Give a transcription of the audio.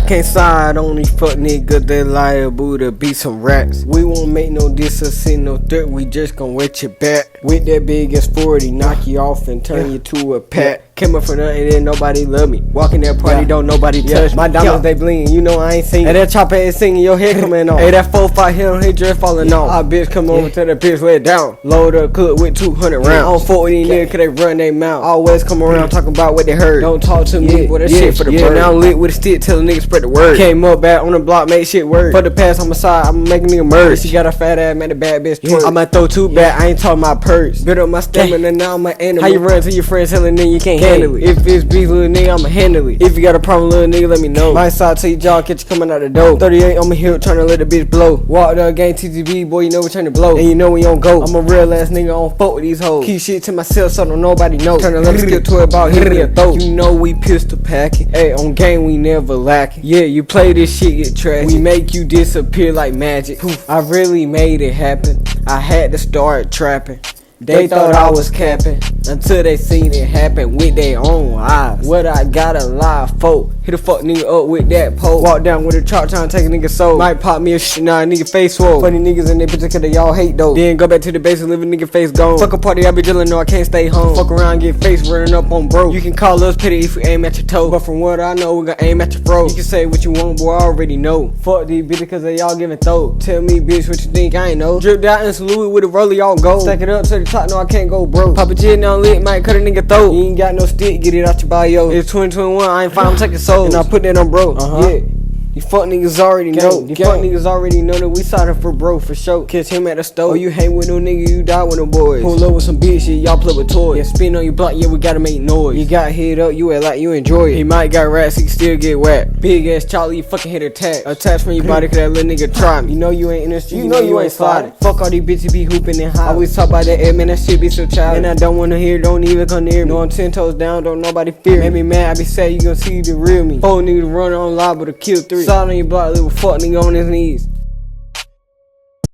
can't side on these fuck niggas that liable to be some rats. We won't make no distance, no threat, we just gon' wet your back. With that big ass 40, knock you off and turn you to a pack. Came up for nothing and nobody love me. Walking that party, don't nobody touch me. My diamonds, they bling, you know I ain't singing. And that chopper ain't singing, your head coming on. Hey, that 4-5 hit on his dress falling off. Our bitch come over to the bitch, lay it down. Load up, cook with 200 rounds. I don't fuck with these niggas cause they run they mouth. Always come around talking about what they heard. Don't talk to me, boy, that shit for the bird. Now I'm lit with a stick, tell a nigga spread the word. Came up back on the block, made shit work. For the past on my side, I'ma make a nigga merge. She got a fat ass, made a bad bitch twerk. I might throw two back, I ain't talking my purse. Build up my stamina, now I'm an animal. How you run to your friends telling them you can't handle it? If it's beef, little nigga, I'ma handle it. If you got a problem, little nigga, let me know. My side to your jaw, catch you coming out the door. 38 on my hip, tryna let the bitch blow. Walk the game, TTV, boy, you know we turn to blow. And you know we don't go. I'm a real ass nigga, I don't fuck with these hoes. Keep shit to myself so don't nobody know. Tryna let me skip to it about hit me a throat. You know we pistol packing. Hey, on game we never lacking. Yeah, you play this shit, get trash. We make you disappear like magic. I really made it happen. I had to start trapping. They thought I was capping until they seen it happen with their own eyes. What I gotta lie for? Hit a fuck nigga up with that pole. Walk down with a truck trying to take a nigga soul. Might pop me a shit, nah, nigga face swole. Funny niggas in that bitch cause they all hate though. Then go back to the base and live a nigga face gone. Fuck a party, I be drilling, no I can't stay home. Fuck around, get face running up on bro. You can call us petty if we aim at your toe. But from what I know, we gon' aim at your throat. You can say what you want, boy, I already know. Fuck these bitches cause they all giving throat. Tell me bitch what you think, I ain't know. Dripped out and salute with a roller, y'all go. Stack it up to the top, no I can't go broke. Pop a jet now lit, might cut a nigga throat. You ain't got no stick, get it out your bio. It's 2021, I ain't fine, I'm taking souls. And I put that on bro. Yeah. You fuck niggas already know. You fuck niggas already know that we siding for bro for sure. Catch him at the store. Oh, you hang with no nigga, you die with no boys. Pull up with some bitch shit, y'all play with toys. Yeah, spin on your block, yeah, we gotta make noise. You got hit up, you act like you enjoy it. He might got rats, he can still get whacked. Big ass Charlie, you fucking hit attach. Attach from your body, cause that little nigga try me. You know you ain't in the street, you know you ain't sliding. Fuck all these bitches be hooping and high. Always talk about that air, man, that shit be so childish. And I don't wanna hear, don't even come near me. No, I'm 10 toes down, don't nobody fear me. Make me mad, I be sad, you gon' see the real me. 4 niggas running on live, but a kill 3. Side on your block, little fuck nigga on his knees.